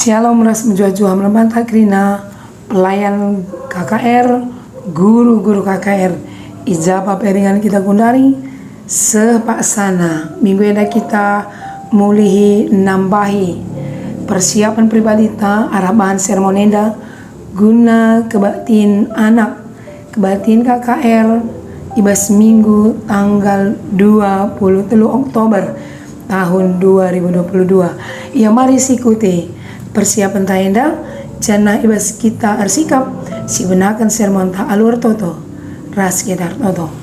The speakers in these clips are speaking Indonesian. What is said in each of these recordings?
Shalom ras menjua-jua melembanta krina pelayan KKR, guru-guru KKR. Ijabah peringan kita gundari sepaksana. Minggu ini kita mulihi nambahi persiapan pribadi ta arahan sermonenda guna kebaktiin anak kebaktiin KKR ibas minggu tanggal 23 Oktober tahun 2022. Ya mari ikuti persiapan tayenda jana ibas kita arsikap si benakan sermon ta alur toto ras kedar toto.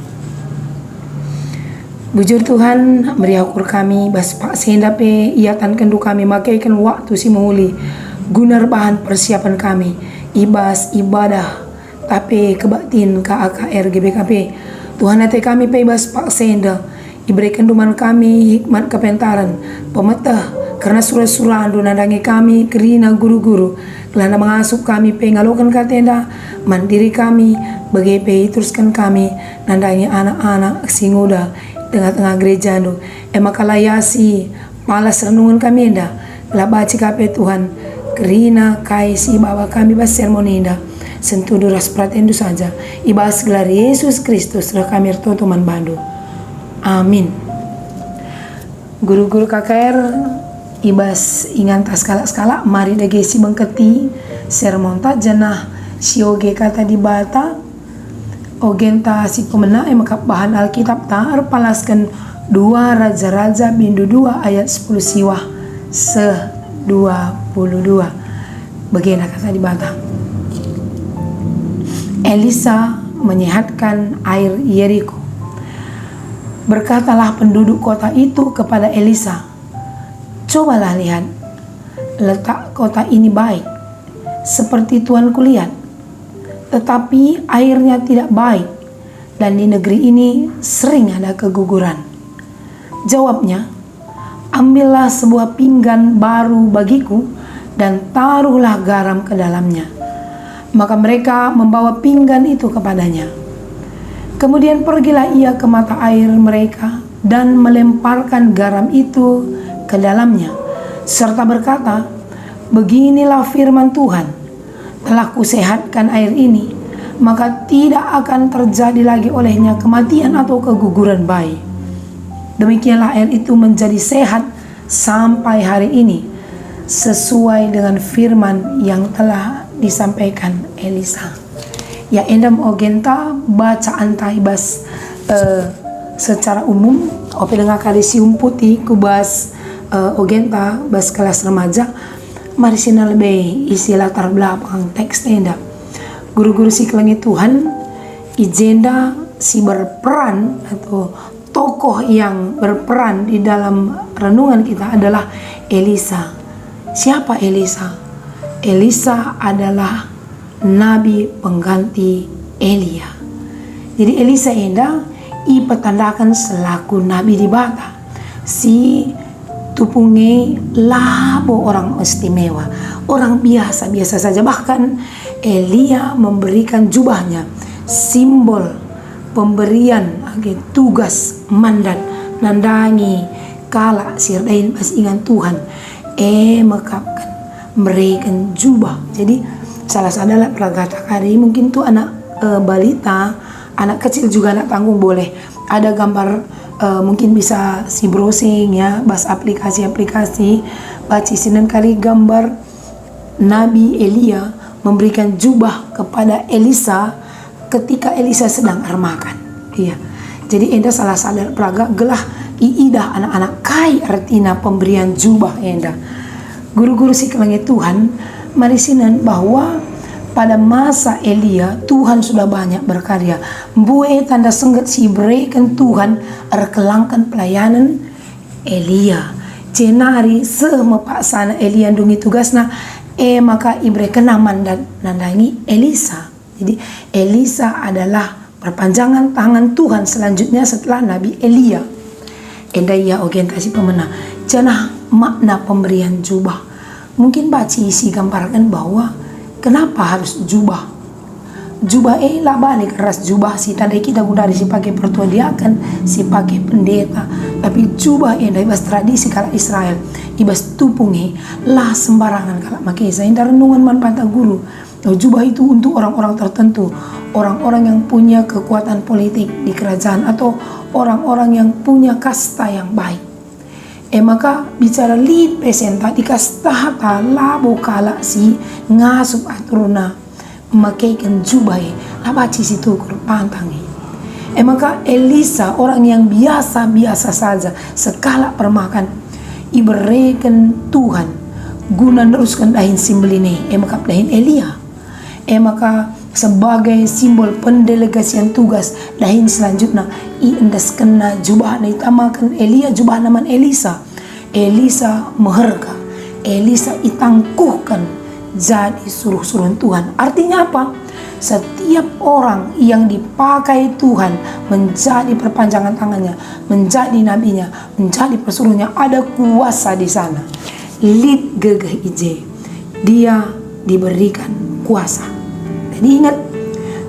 Bujur Tuhan beri ukur kami bas pak senda pe iatan kendu kami makaikan waktu si muli gunar bahan persiapan kami ibas ibadah tapi kebaktin KKR GBKP Tuhan hati kami pe ibas pak senda diberikan duman kami hikmat kepentaran pemetah karena surah-surah ando nadangi kami kerina guru-guru kelana mengasup kami pengalokan katenda mandiri kami bagi pe teruskan kami nandangi anak-anak singuda tengah-tengah gereja ando emakalayasi malas renungan kami enda labaci kape Tuhan kerina kaisi bawa kami bas sermoninda sentuh duras pratendu saja ibas gelar Yesus Kristus rah kami ertoto man bandu amin. Guru-guru KKR ibas ingan tas skala mari dagesi bengketi sermon ta janah sioge kata di bata ogenta si pemena makap bahan Alkitab ta palaskan 2 Raja-Raja bindu 2 ayat 10 siwah se 22 bagaimana kata di bata Elisa menyehatkan air Yeriko. Berkatalah penduduk kota itu kepada Elisa, cobalah lihat, letak kota ini baik, seperti tuanku lihat. Tetapi airnya tidak baik, dan di negeri ini sering ada keguguran. Jawabnya, ambillah sebuah pinggan baru bagiku, dan taruhlah garam ke dalamnya. Maka mereka membawa pinggan itu kepadanya. Kemudian pergilah ia ke mata air mereka, dan melemparkan garam itu ke dalamnya, serta berkata, beginilah firman Tuhan, telah kusehatkan air ini, maka tidak akan terjadi lagi olehnya kematian atau keguguran bayi. Demikianlah air itu menjadi sehat sampai hari ini, sesuai dengan firman yang telah disampaikan Elisa. Ya endam ogenta bacaan taibas secara umum ope dengan kali sium putih kubas ogenta bas kelas remaja mari sina lebih isi latar belakang teks tenda guru-guru si kelangi Tuhan ijenda si berperan atau tokoh yang berperan di dalam renungan kita adalah Elisa. Siapa Elisa? Elisa adalah nabi pengganti Elia. Jadi Elisa enda ipetandakan selaku nabi di bata si tupungi labo orang istimewa, orang biasa-biasa saja. Bahkan Elia memberikan jubahnya, simbol pemberian tugas mandat nandangi kala sirdain pas ingan Tuhan mekapkan memberikan jubah. Jadi salah adalah peragata kari mungkin tuh anak balita, anak kecil juga anak tanggung boleh ada gambar mungkin bisa si browsing ya bas aplikasi-aplikasi baca sinen kali gambar Nabi Elia memberikan jubah kepada Elisa ketika Elisa sedang armakan. Iya. Jadi enda salah peraga gelah iidah anak-anak kai artinya pemberian jubah enda. Guru-guru si kelangi Tuhan mari sinan bahwa pada masa Elia Tuhan sudah banyak berkarya. Bue tanda senggat si berikan Tuhan erkelangkan pelayanan Elia. Jenari semepaksana Elia dungi tugasna maka ibre kena mandat nandangi Elisa. Jadi Elisa adalah perpanjangan tangan Tuhan selanjutnya setelah Nabi Elia. Endaya orientasi pemena. Janah makna pemberian jubah. Mungkin baca isi gambarkan bahwa kenapa harus jubah. jubah lah balik ras jubah si tadi kita guna si pakai pertua diakan, si pakai pendeta, tapi jubah dari ibas tradisi kala Israel ibas tupungi lah sembarangan kala makai saya renungan manfaat guru. Jubah itu untuk orang-orang tertentu, orang-orang yang punya kekuatan politik di kerajaan atau orang-orang yang punya kasta yang baik. Maka bicara lid presenta di kasta hata labo kala si ngasup aturuna makaikan jubah labaci situ kurpantangi. Maka Elisa orang yang biasa-biasa saja sekala permakan iberikan Tuhan guna neruskan dahin simbol ini maka dahin Elia. Maka sebagai simbol pendelegasian tugas dahin selanjutnya indas kena jubah na itamakan Elia jubah naman Elisa. Elisa meherga, Elisa itangkuhkan jadi suruh-suruhan Tuhan. Artinya apa? Setiap orang yang dipakai Tuhan menjadi perpanjangan tangannya, menjadi nabinya, menjadi pesuruhnya, ada kuasa di sana. Lid gegeh ije, dia diberikan kuasa. Jadi ingat,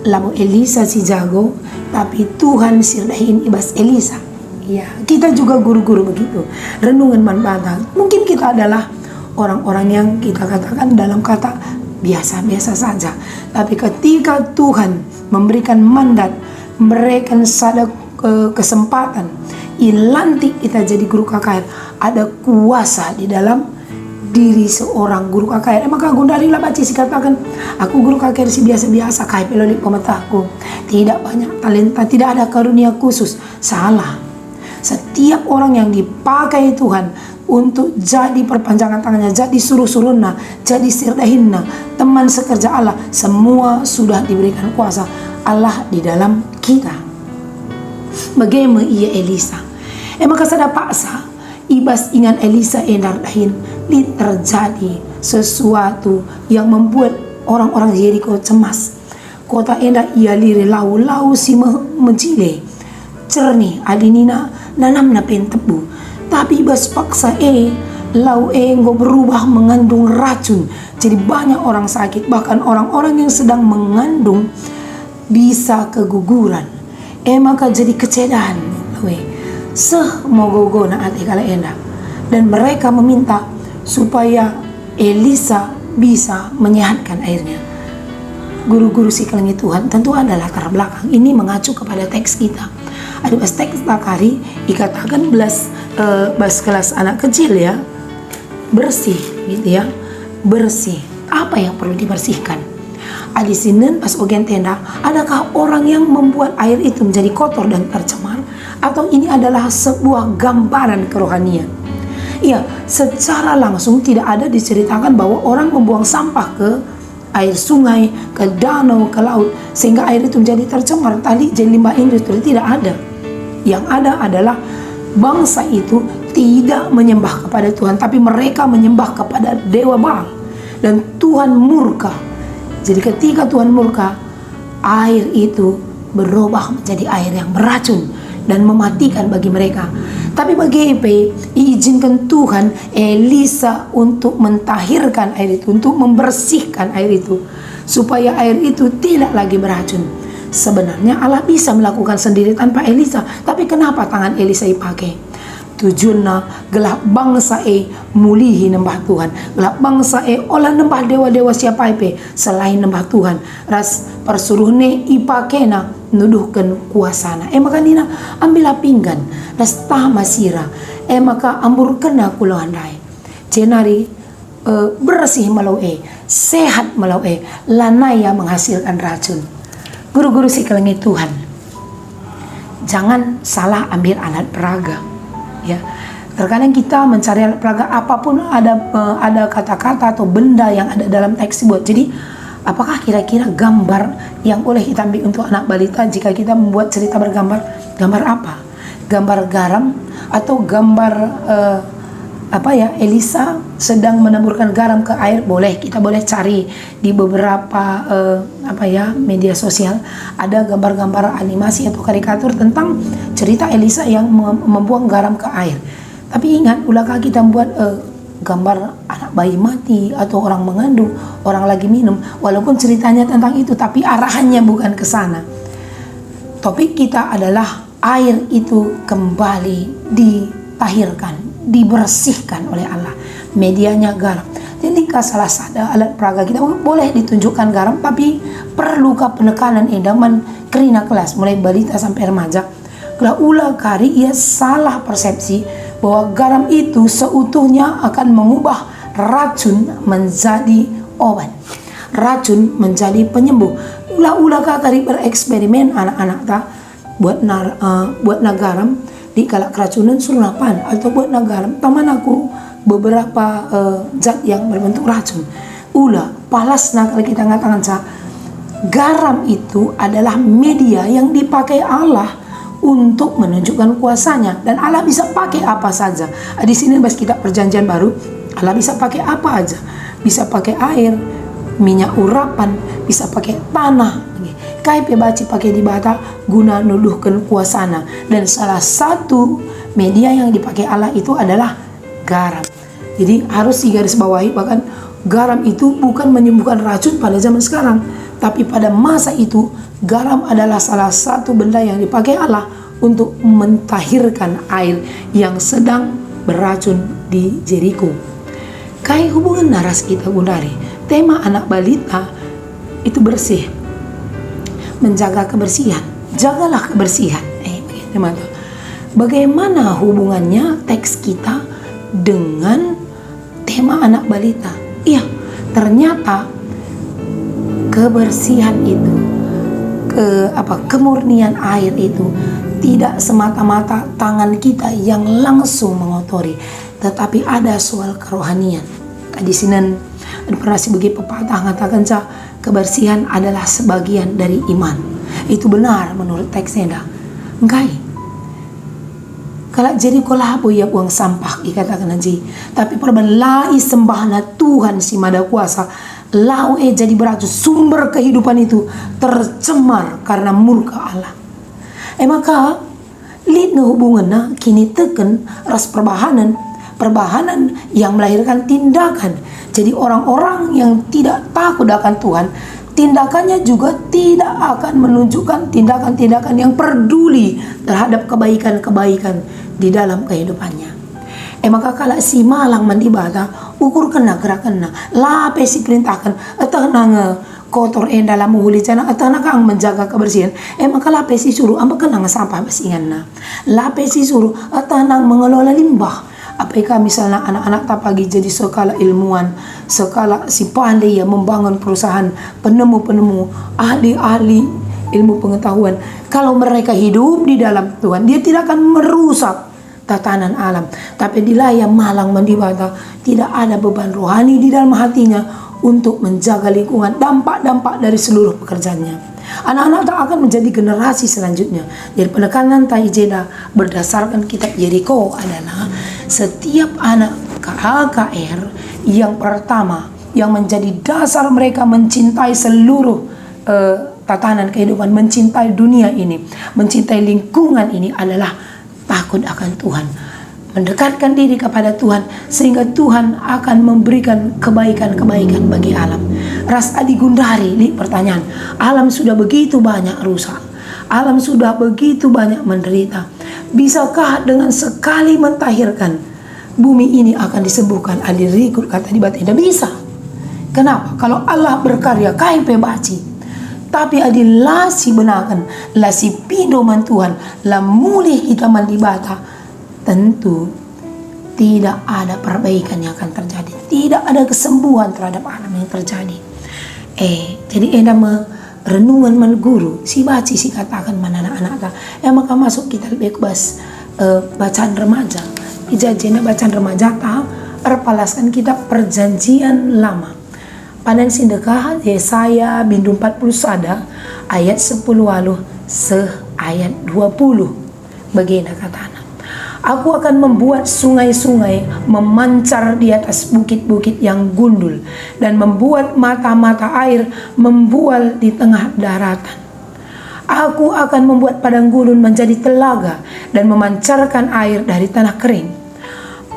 lamu Elisa si jago, tapi Tuhan sirdahin ibas Elisa. Ya, kita juga guru-guru begitu. Renungan manfaat. Mungkin kita adalah orang-orang yang kita katakan dalam kata biasa-biasa saja. Tapi ketika Tuhan memberikan mandat, memberikan sada kesempatan, ilantik kita jadi guru KKR, ada kuasa di dalam diri seorang guru KKR. Maka Gundari lah baca si katakan, aku guru KKR si biasa-biasa, kai peloli pemetahku, tidak banyak talenta, tidak ada karunia khusus. Salah. Setiap orang yang dipakai Tuhan untuk jadi perpanjangan tangannya, jadi suruh-suruhna, jadi sirdahinna, teman sekerja Allah, semua sudah diberikan kuasa Allah di dalam kita. Bagaimana ia Elisa? Maka sada paksa ibas ingan Elisa endar dahin terjadi sesuatu yang membuat orang-orang Yeriko cemas. Kota endar ia liri lau si mencile cernih adinina nanam na pentebu, tapi ibas paksa lau ngo berubah mengandung racun, jadi banyak orang sakit, bahkan orang-orang yang sedang mengandung bisa keguguran. Maka jadi kecedahan mogogo na ate kala enda, dan mereka meminta supaya Elisa bisa menyehatkan airnya. Guru-guru si kelengi Tuhan tentu ada latar belakang. Ini mengacu kepada teks kita. Ada teks takari dikatakan bas kelas anak kecil ya, bersih gitu ya, bersih. Apa yang perlu dibersihkan? Di sini pas ogen tenda, adakah orang yang membuat air itu menjadi kotor dan tercemar? Atau ini adalah sebuah gambaran kerohanian? Iya, secara langsung tidak ada diceritakan bahwa orang membuang sampah ke air sungai, ke danau, ke laut, sehingga air itu menjadi tercemar. Tadi jadi limbah industri, tidak ada. Yang ada adalah bangsa itu tidak menyembah kepada Tuhan, tapi mereka menyembah kepada Dewa Baal. Dan Tuhan murka. Jadi ketika Tuhan murka, air itu berubah menjadi air yang beracun dan mematikan bagi mereka. Tapi bagi izinkan Tuhan Elisa untuk mentahirkan air itu, untuk membersihkan air itu, supaya air itu tidak lagi beracun. Sebenarnya Allah bisa melakukan sendiri tanpa Elisa, tapi kenapa tangan Elisa dipakai? Tujuannya gelap bangsa mulihi nembah Tuhan, gelap bangsa olah nembah dewa-dewa siapa selain nembah Tuhan. Ras persuruhne ipakena nuduhkan kuasana. Maka nina ambillah pinggan ras tah masira. Maka ambur kena kulo andai cenari bersih malau sehat malau lanaya menghasilkan racun. Guru-guru si kelengi Tuhan, jangan salah ambil alat peraga. Ya, terkadang kita mencari alat peraga apapun ada kata-kata atau benda yang ada dalam teks buat. Jadi apakah kira-kira gambar yang boleh kita ambil untuk anak balita jika kita membuat cerita bergambar? Gambar apa? Gambar garam atau gambar Elisa sedang menaburkan garam ke air? Boleh, kita boleh cari di beberapa media sosial, ada gambar-gambar animasi atau karikatur tentang cerita Elisa yang membuang garam ke air. Tapi ingat, ulakah kita membuat gambar anak bayi mati atau orang mengandung, orang lagi minum. Walaupun ceritanya tentang itu, tapi arahannya bukan ke sana. Topik kita adalah air itu kembali ditahirkan, dibersihkan oleh Allah. Medianya garam. Jadi salah satu alat peraga kita boleh ditunjukkan garam, tapi perlukah penekanan edaman kerina kelas mulai balita sampai remaja. Kalau ulah kari ia salah persepsi bahwa garam itu seutuhnya akan mengubah racun menjadi obat, racun menjadi penyembuh. Ulah kari bereksperimen anak-anak tak buat garam di kala keracunan suruh apaan, atau buat garam taman aku beberapa zat yang berbentuk racun. Ulah palas kalau kita ngatakan garam itu adalah media yang dipakai Allah untuk menunjukkan kuasanya, dan Allah bisa pakai apa saja. Di sini bahas kita perjanjian baru, Allah bisa pakai apa aja. Bisa pakai air, minyak urapan, bisa pakai tanah. Kai pebaci pakai di bata guna nuduhkan kuasana, dan salah satu media yang dipakai Allah itu adalah garam. Jadi harus digarisbawahi, bahkan garam itu bukan menyembuhkan racun pada zaman sekarang, tapi pada masa itu garam adalah salah satu benda yang dipakai Allah untuk mentahirkan air yang sedang beracun di Jericho. Kai hubungan naras kita Gundari, tema anak balita itu bersih, menjaga kebersihan. Jagalah kebersihan. Bagaimana hubungannya teks kita dengan tema anak balita? Iya, ternyata kebersihan itu, kemurnian air itu tidak semata-mata tangan kita yang langsung mengotori, tetapi ada soal kerohanian. Di sini pernah sebagai pepatah mengatakan kebersihan adalah sebagian dari iman. Itu benar menurut teksnya. Enggak. Kalau jadi kolabu ya buang sampah dikatakan aja, tapi perbanlai sembahna Tuhan si Mada Kuasa, lau jadi beracun, sumber kehidupan itu tercemar karena murka Allah. Maka lidna hubungannya kini teken ras perbahanan yang melahirkan tindakan. Jadi orang-orang yang tidak takut akan Tuhan, tindakannya juga tidak akan menunjukkan tindakan-tindakan yang peduli terhadap kebaikan-kebaikan di dalam kehidupannya. Maka kalau si malang mandibata ukur kena gerakanna lape si perintahkan atau nang kotor dalam huli cana atau kang menjaga kebersihan. Maka lape si suruh amba kena sampah besinganna, lape si suruh atau nang mengelola limbah. Apakah misalnya anak-anak tak pagi jadi skala ilmuwan, skala si pandai yang membangun perusahaan, penemu-penemu, ahli-ahli ilmu pengetahuan. Kalau mereka hidup di dalam Tuhan, dia tidak akan merusak tatanan alam. Tapi di layar malang mandibata, tidak ada beban rohani di dalam hatinya untuk menjaga lingkungan, dampak-dampak dari seluruh pekerjaannya. Anak-anak tak akan menjadi generasi selanjutnya. Jadi penekanan Taijeda berdasarkan kitab Jericho adalah setiap anak KHKR yang pertama yang menjadi dasar mereka mencintai seluruh tatanan kehidupan, mencintai dunia ini, mencintai lingkungan ini adalah takut akan Tuhan, mendekatkan diri kepada Tuhan, sehingga Tuhan akan memberikan kebaikan-kebaikan bagi alam. Ras Adi Gundari, pertanyaan, alam sudah begitu banyak rusak, alam sudah begitu banyak menderita, bisakah dengan sekali mentahirkan bumi ini akan disembuhkan? Adi Rikur kata di batin, tidak bisa. Kenapa? Kalau Allah berkarya kai pebaci, tapi adi lasi benakan, lasi pidoman Tuhan, la mulih kita mandibata, tentu tidak ada perbaikan yang akan terjadi, tidak ada kesembuhan terhadap alam yang terjadi. Jadi renungan mengguru si baci si katakan mana anak-anak maka masuk kita lebih bebas bacaan remaja, ijazahnya bacaan remaja terpalaskan kita perjanjian lama. Panen sindekah Yesaya bindu 40 sada ayat 10 waluh ayat 20. Begini katanya, aku akan membuat sungai-sungai memancar di atas bukit-bukit yang gundul, dan membuat mata-mata air membual di tengah daratan. Aku akan membuat padang gurun menjadi telaga dan memancarkan air dari tanah kering.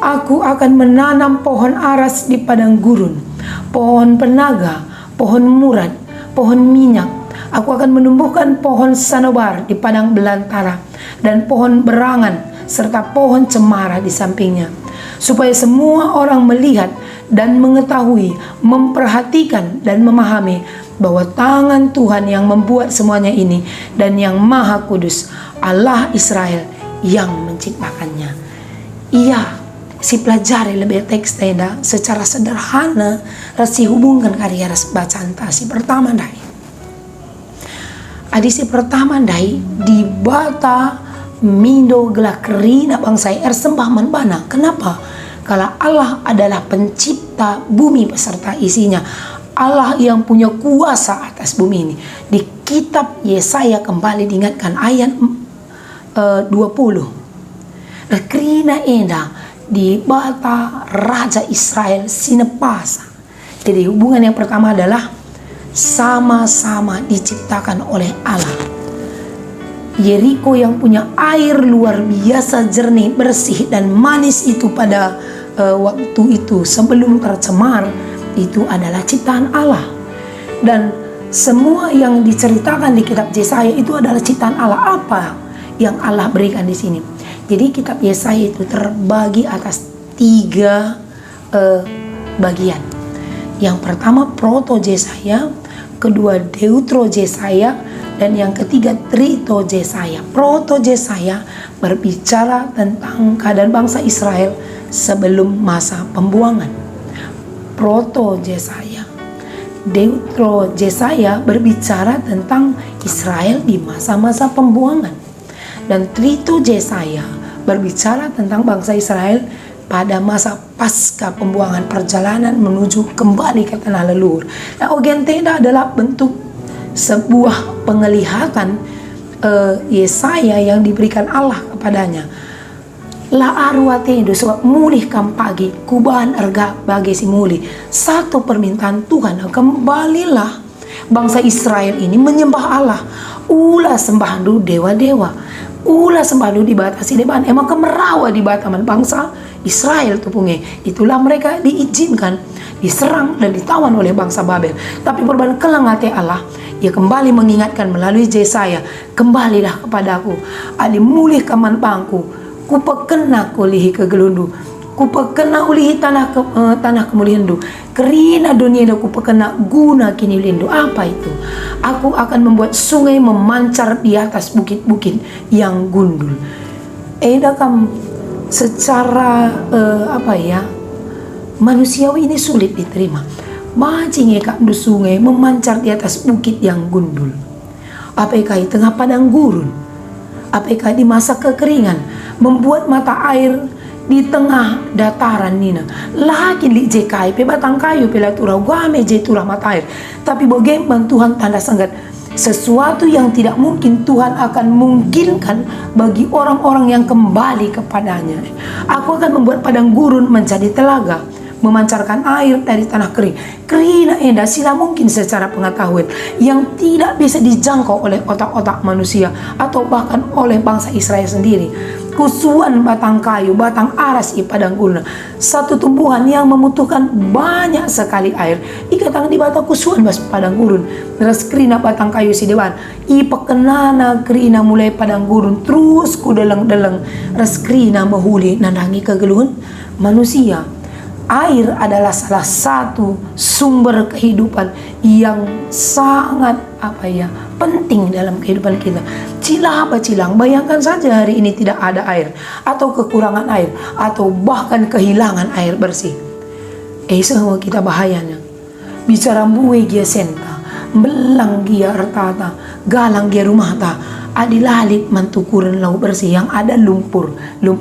Aku akan menanam pohon aras di padang gurun, pohon penaga, pohon murad, pohon minyak. Aku akan menumbuhkan pohon sanobar di padang belantara dan pohon berangan serta pohon cemara di sampingnya, supaya semua orang melihat dan mengetahui, memperhatikan dan memahami bahwa tangan Tuhan yang membuat semuanya ini dan yang Maha Kudus, Allah Israel yang menciptakannya. Iya, si pelajari lebih teks tenda secara sederhana rasi hubungkan karya ras bacaan si pertama dai. Adisi pertama dai di bata mindo gelak rina bangsa sembah manbana. Kenapa? Kalau Allah adalah pencipta bumi beserta isinya, Allah yang punya kuasa atas bumi ini. Di kitab Yesaya kembali diingatkan ayat 20. Rekrina enda di bata Raja Israel sinepasa. Jadi hubungan yang pertama adalah sama-sama diciptakan oleh Allah. Yeriko yang punya air luar biasa jernih, bersih dan manis itu pada waktu itu sebelum tercemar, itu adalah ciptaan Allah. Dan semua yang diceritakan di kitab Yesaya itu adalah ciptaan Allah. Apa yang Allah berikan di sini? Jadi kitab Yesaya itu terbagi atas 3 bagian. Yang pertama proto Yesaya, kedua deutro Yesaya, dan yang ketiga trito Yesaya. Proto Yesaya berbicara tentang keadaan bangsa Israel sebelum masa pembuangan. Proto Yesaya. Deutro Yesaya berbicara tentang Israel di masa-masa pembuangan. Dan trito Yesaya berbicara tentang bangsa Israel pada masa pasca pembuangan, perjalanan menuju kembali ke tanah leluhur. Nah, Ogenteda adalah bentuk sebuah penglihatan Yesaya yang diberikan Allah kepadanya. La arwatedo sebab mulihkan pagi kubahan erga bagi si muli. Satu permintaan Tuhan, kembalilah bangsa Israel ini menyembah Allah. Ulah sembah du dewa-dewa, ulah sembah du dibatasi depan. Emang kemerawa di bataman bangsa Israel tuh punge. Itulah mereka diizinkan diserang dan ditawan oleh bangsa Babel. Tapi perubahan kelang hati Allah, ia kembali mengingatkan melalui Yesaya, kembalilah kepadaku, adi mulih kaman bangku. Kupekena kulihi kegelundu, kupekena ulihi tanah kemulihandu, kerina dunia do kupekena guna kini lindu. Apa itu? Aku akan membuat sungai memancar di atas bukit-bukit yang gundul. Edakam secara manusiawi ini sulit diterima. Majing eka du sungai memancar di atas bukit yang gundul. Apakah di tengah padang gurun? Apakah di masa kekeringan? Membuat mata air di tengah dataran nina. Lagi li jekai pe batang kayu pela turau guame je turah mata air. Tapi bagaimana Tuhan tanda sanggat sesuatu yang tidak mungkin Tuhan akan mungkinkan bagi orang-orang yang kembali kepadanya. Aku akan membuat padang gurun menjadi telaga, memancarkan air dari tanah kering. Kerina enda sila mungkin secara pengetahuan yang tidak bisa dijangkau oleh otak-otak manusia atau bahkan oleh bangsa Israel sendiri. Kusuan batang kayu, batang aras i padang gurun, satu tumbuhan yang membutuhkan banyak sekali air. Ikatang di batang kusuan bas padang gurun. Ras kerina batang kayu si dewan. I pekenana kerina mulai padang gurun terus ku deleng-deleng. Ras kerina mahuli nandangi kegeluhan manusia. Air adalah salah satu sumber kehidupan yang sangat penting dalam kehidupan kita. Cilang, bayangkan saja hari ini tidak ada air, atau kekurangan air, atau bahkan kehilangan air bersih. Semua kita bahayanya. Bicara buwe gia senta, belang gia ertata, galang gia rumah ta, adilalit mantukuran lau bersih yang ada lumpur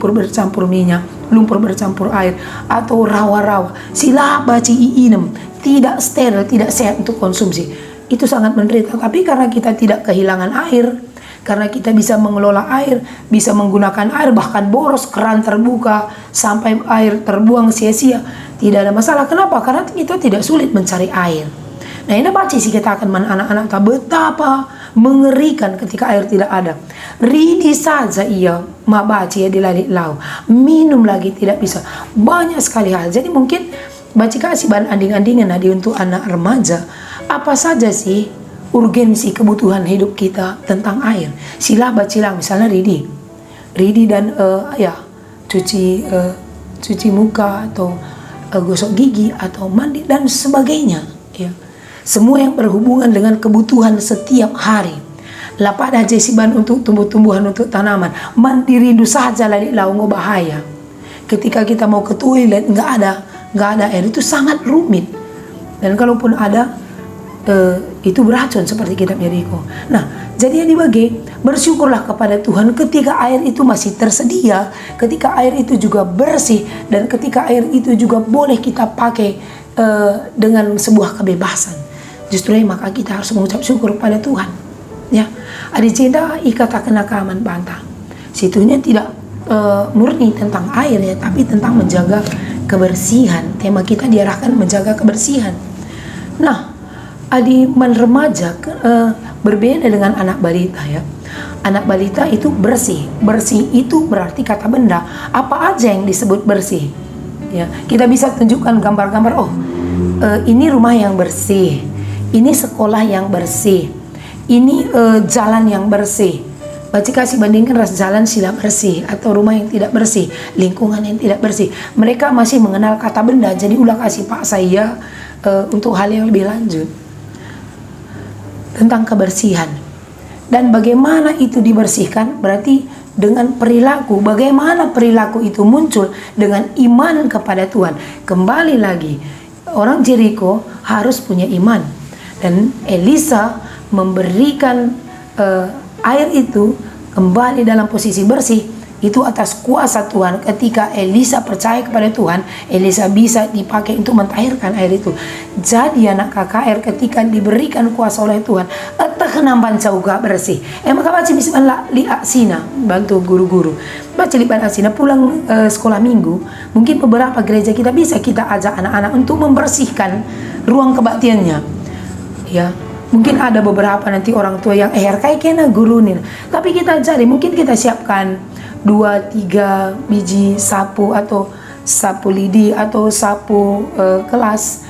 bercampur minyak, lumpur bercampur air, atau rawa-rawa. Sila baci iinem, tidak steril, tidak sehat untuk konsumsi. Itu sangat menderita. Tapi karena kita tidak kehilangan air, karena kita bisa mengelola air, bisa menggunakan air, bahkan boros keran terbuka sampai air terbuang sia-sia, tidak ada masalah. Kenapa? Karena kita tidak sulit mencari air. Nah, ini baca sih kita akan anak-anak tak betapa mengerikan ketika air tidak ada. Ridi saja ia mabaci ya di lalik lau, minum lagi tidak bisa. Banyak sekali hal. Jadi mungkin baca kasih bahan anding-andingan nadi untuk anak remaja. Apa saja sih urgensi kebutuhan hidup kita tentang air? Sila bacilah misalnya Ridi dan ya cuci muka atau gosok gigi atau mandi dan sebagainya. Ya. Semua yang berhubungan dengan kebutuhan setiap hari. Lapak dah jesiban untuk tumbuh-tumbuhan, untuk tanaman. Mandi rindu saja lalik lau bahaya. Ketika kita mau ke toilet nggak ada air, itu sangat rumit. Dan kalaupun ada itu beracun seperti kitab Yeriko. Nah, jadi yang dibagi, bersyukurlah kepada Tuhan ketika air itu masih tersedia, ketika air itu juga bersih, dan ketika air itu juga boleh kita pakai dengan sebuah kebebasan. Justru maka kita harus mengucap syukur kepada Tuhan. Ya, ada cinta ikata kenakaman bantah. Situnya tidak murni tentang air ya, tapi tentang menjaga kebersihan. Tema kita diarahkan menjaga kebersihan. Nah, adiman remaja berbeda dengan anak balita ya. Anak balita itu bersih. Bersih itu berarti kata benda. Apa aja yang disebut bersih? Ya, kita bisa tunjukkan gambar-gambar. Oh, ini rumah yang bersih. Ini sekolah yang bersih. Ini jalan yang bersih. Baca kasih bandingkan ras jalan sila bersih atau rumah yang tidak bersih, lingkungan yang tidak bersih. Mereka masih mengenal kata benda. Jadi ulah kasih pak saya untuk hal yang lebih lanjut tentang kebersihan. Dan bagaimana itu dibersihkan berarti dengan perilaku. Bagaimana perilaku itu muncul dengan iman kepada Tuhan. Kembali lagi, orang Yeriko harus punya iman. Dan Elisa memberikan air itu kembali dalam posisi bersih itu atas kuasa Tuhan. Ketika Elisa percaya kepada Tuhan, Elisa bisa dipakai untuk mentahirkan air itu. Jadi anak KKR ketika diberikan kuasa oleh Tuhan, nampan cauga bersih. Maka baca bismillah li aksina, bantu guru-guru. Baca li aksina pulang sekolah minggu, mungkin beberapa gereja kita bisa kita ajak anak-anak untuk membersihkan ruang kebaktiannya. Ya. Mungkin ada beberapa nanti orang tua yang kayak kena guru nih. Tapi kita cari, mungkin kita siapkan 2-3 biji sapu atau sapu lidi atau sapu kelas.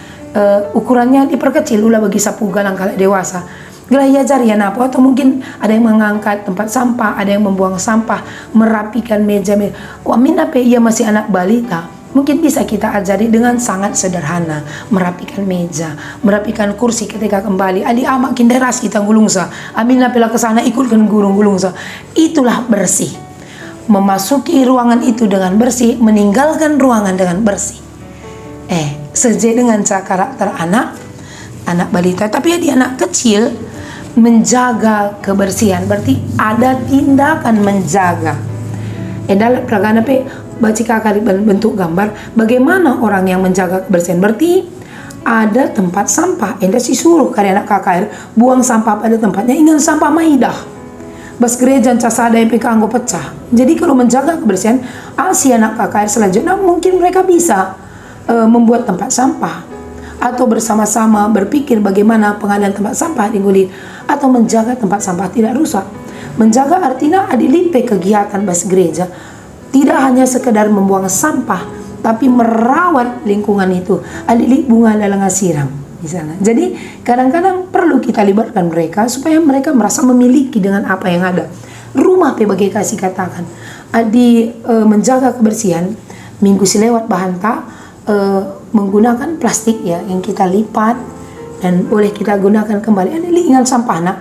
Ukurannya diperkecil ulah bagi sapu galang kalau dewasa. Gelaya jarian apa, atau mungkin ada yang mengangkat tempat sampah, ada yang membuang sampah, merapikan meja. Wah, minape ia masih anak balita. Mungkin bisa kita ajari dengan sangat sederhana. Merapikan meja, merapikan kursi ketika kembali. Ali amak kinderas kita gulungsa. Amilna pela kesana ikutkan gurung gulungsa. Itulah bersih. Memasuki ruangan itu dengan bersih, meninggalkan ruangan dengan bersih. Sesuai dengan karakter anak balita. Tapi di anak kecil, menjaga kebersihan berarti ada tindakan menjaga. Dalam peragana baca kakak bentuk gambar bagaimana orang yang menjaga kebersihan. Berarti ada tempat sampah. Enda si suruh karena anak KKR buang sampah pada tempatnya. Ingin sampah maidah. Bas gereja casada yang anggo pecah. Jadi kalau menjaga kebersihan, si anak KKR selanjutnya mungkin mereka bisa membuat tempat sampah atau bersama-sama berpikir bagaimana pengadaan tempat sampah digulir atau menjaga tempat sampah tidak rusak. Menjaga artinya adilipe kegiatan bas gereja. Tidak hanya sekedar membuang sampah, tapi merawat lingkungan itu. Adili bunga dalam siram di sana. Jadi kadang-kadang perlu kita libatkan mereka supaya mereka merasa memiliki dengan apa yang ada. Rumah sebagai kasih katakan. Menjaga kebersihan. Minggu silewat bahanta menggunakan plastik ya yang kita lipat dan boleh kita gunakan kembali. Adili ingat sampah nak.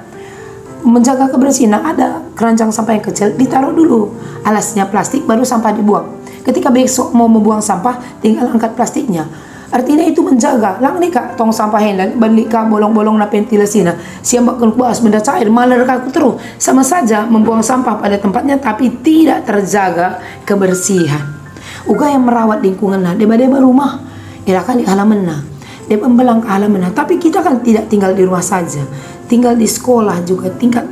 Menjaga kebersihan, ada keranjang sampah yang kecil, ditaruh dulu alasnya plastik, baru sampah dibuang. Ketika besok mau membuang sampah, tinggal angkat plastiknya. Artinya itu menjaga. Lang nih kak, tong sampah hendak balik ka bolong-bolong na ventilasinya. Siapa kan bahas benda cair, malah aku terus. Sama saja membuang sampah pada tempatnya, tapi tidak terjaga kebersihan. Uga yang merawat lingkungan nah, deba-deba rumah, irakan di halaman nah. Dia membelang ke halaman. Tapi kita kan tidak tinggal di rumah saja, tinggal di sekolah juga, tinggal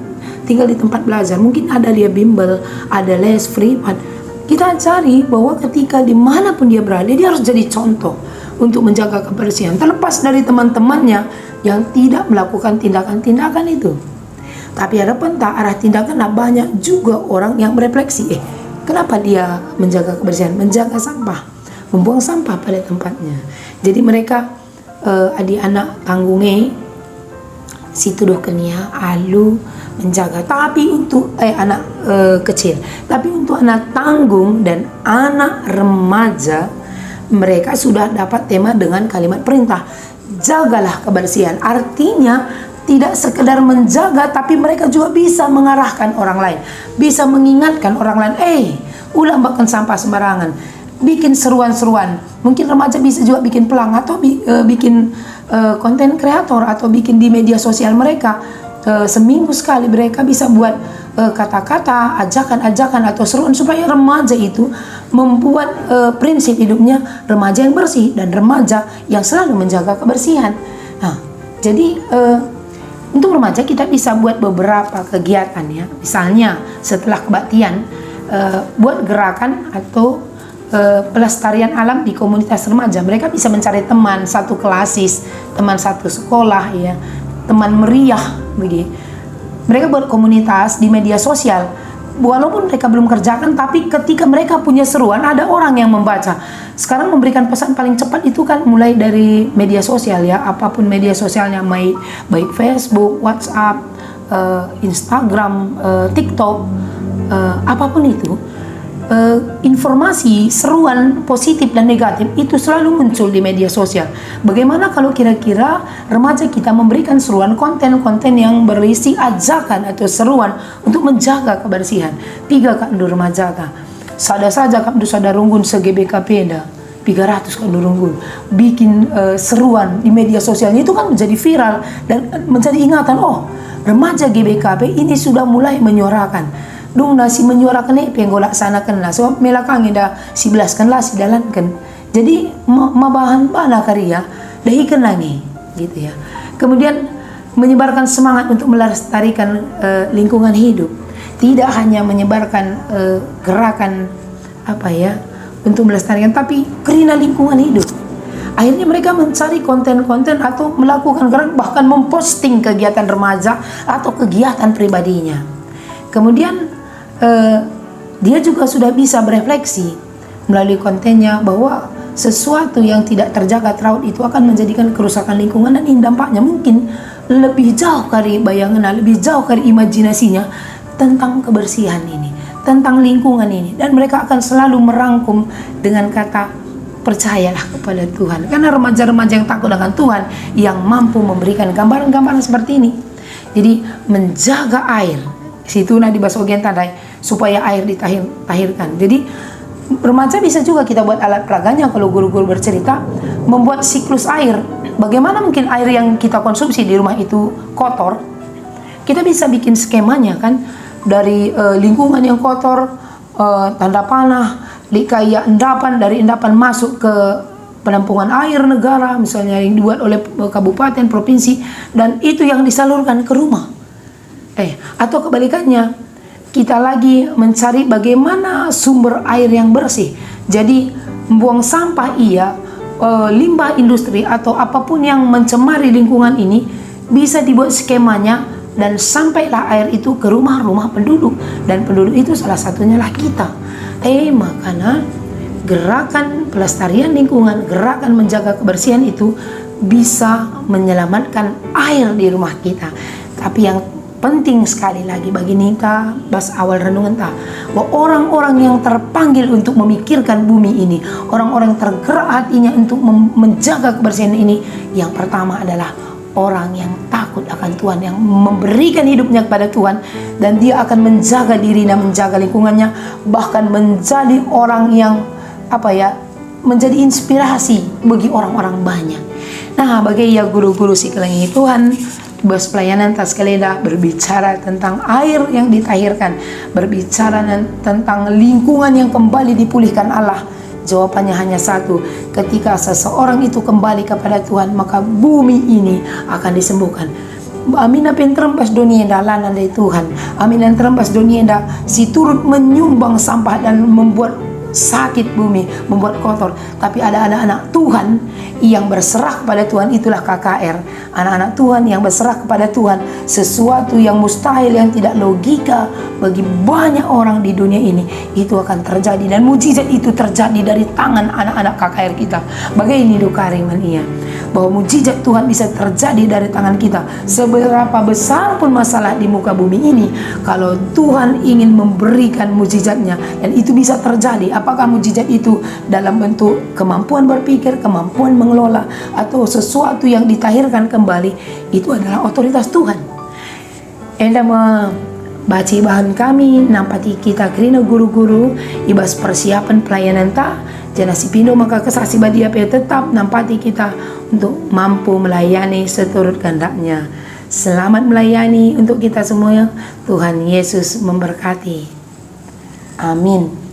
di tempat belajar. Mungkin ada dia bimbel, ada les privat. Kita cari bahwa ketika dimanapun dia berada, dia harus jadi contoh untuk menjaga kebersihan. Terlepas dari teman-temannya yang tidak melakukan tindakan-tindakan itu. Tapi ada pun tak arah tindakan, banyak juga orang yang berefleksi, kenapa dia menjaga kebersihan, menjaga sampah, membuang sampah pada tempatnya. Jadi mereka adik anak tanggungnya situ dokenya alu menjaga. Tapi untuk anak kecil, tapi untuk anak tanggung dan anak remaja, mereka sudah dapat tema dengan kalimat perintah, jagalah kebersihan. Artinya tidak sekedar menjaga, tapi mereka juga bisa mengarahkan orang lain, bisa mengingatkan orang lain, ulah makan sampah sembarangan, bikin seruan-seruan. Mungkin remaja bisa juga bikin pelang atau bikin konten kreator atau bikin di media sosial mereka. Seminggu sekali mereka bisa buat kata-kata, ajakan-ajakan atau seruan supaya remaja itu membuat prinsip hidupnya remaja yang bersih dan remaja yang selalu menjaga kebersihan. Nah, jadi untuk remaja kita bisa buat beberapa kegiatan ya. Misalnya setelah kebaktian, buat gerakan atau pelestarian alam di komunitas remaja. Mereka bisa mencari teman satu klasis, teman satu sekolah ya, teman meriah begitu. Mereka buat komunitas di media sosial. Walaupun mereka belum kerjakan, tapi ketika mereka punya seruan, ada orang yang membaca. Sekarang memberikan pesan paling cepat itu kan mulai dari media sosial ya, apapun media sosialnya, baik Facebook, WhatsApp, Instagram, TikTok, apapun itu. Informasi, seruan positif dan negatif itu selalu muncul di media sosial. Bagaimana kalau kira-kira remaja kita memberikan seruan, konten-konten yang berisi ajakan atau seruan untuk menjaga kebersihan. 3 kak ndu remaja ka. Sada saja kak ndu sada runggun se-GBK peda 300 kak ndu runggun. Bikin seruan di media sosialnya itu kan menjadi viral dan menjadi ingatan, remaja GBKP ini sudah mulai menyuarakan. Dung nasi menyuarakan pengo laksanakan lah, sebab melakang dah 11 kan lah sidalankan. Jadi mabahan bana karya dahikan lagi gitu ya. Kemudian menyebarkan semangat untuk melestarikan lingkungan hidup. Tidak hanya menyebarkan gerakan untuk melestarikan, tapi karena lingkungan hidup. Akhirnya mereka mencari konten-konten atau melakukan gerakan, bahkan memposting kegiatan remaja atau kegiatan pribadinya. Kemudian dia juga sudah bisa berefleksi melalui kontennya bahwa sesuatu yang tidak terjaga terawat itu akan menjadikan kerusakan lingkungan, dan dampaknya mungkin lebih jauh dari bayangan, lebih jauh dari imajinasinya tentang kebersihan ini, tentang lingkungan ini. Dan mereka akan selalu merangkum dengan kata percayalah kepada Tuhan, karena remaja-remaja yang takut dengan Tuhan yang mampu memberikan gambaran-gambaran seperti ini. Jadi menjaga air situ di basogian tandai supaya air ditahirkan. Jadi remaja bisa juga kita buat alat peraganya. Kalau guru-guru bercerita membuat siklus air, bagaimana mungkin air yang kita konsumsi di rumah itu kotor, kita bisa bikin skemanya kan, dari lingkungan yang kotor, tanda panah, kayak dari endapan masuk ke penampungan air negara misalnya yang dibuat oleh kabupaten, provinsi, dan itu yang disalurkan ke rumah. Atau kebalikannya, kita lagi mencari bagaimana sumber air yang bersih. Jadi membuang sampah limbah industri atau apapun yang mencemari lingkungan ini bisa dibuat skemanya dan sampailah air itu ke rumah-rumah penduduk, dan penduduk itu salah satunya lah kita. Makanya gerakan pelestarian lingkungan, gerakan menjaga kebersihan itu bisa menyelamatkan air di rumah kita. Tapi yang penting sekali lagi bagi Nita, bas awal renungan bahwa orang-orang yang terpanggil untuk memikirkan bumi ini, orang-orang yang tergerak hatinya untuk menjaga kebersihan ini, yang pertama adalah orang yang takut akan Tuhan, yang memberikan hidupnya kepada Tuhan, dan dia akan menjaga dirinya, menjaga lingkungannya, bahkan menjadi orang yang menjadi inspirasi bagi orang-orang banyak. Nah, bagi guru-guru si kelengi Tuhan, bos pelayanan tas keleda berbicara tentang air yang ditahirkan, berbicara tentang lingkungan yang kembali dipulihkan Allah. Jawabannya hanya satu: ketika seseorang itu kembali kepada Tuhan, maka bumi ini akan disembuhkan. Amina penterembas dunia dalanan dari Tuhan. Amina terembas dunia si turut menyumbang sampah dan membuat sakit bumi, membuat kotor. Tapi ada anak-anak Tuhan yang berserah kepada Tuhan, itulah KKR. Anak-anak Tuhan yang berserah kepada Tuhan, sesuatu yang mustahil, yang tidak logika bagi banyak orang di dunia ini, itu akan terjadi. Dan mujizat itu terjadi dari tangan anak-anak KKR kita. Bagaini dokariman ia, bahwa mujizat Tuhan bisa terjadi dari tangan kita. Seberapa besar pun masalah di muka bumi ini, kalau Tuhan ingin memberikan mujizatnya, dan itu bisa terjadi. Apakah mujizat itu dalam bentuk kemampuan berpikir, kemampuan mengelola, atau sesuatu yang ditahirkan kembali, itu adalah otoritas Tuhan. Enda baca bahan kami, nampati kita kerina guru-guru ibas persiapan pelayanan tak janasi pindo, maka kesaksi badia tetap nampati kita untuk mampu melayani seturut kehendaknya. Selamat melayani untuk kita semua. Tuhan Yesus memberkati. Amin.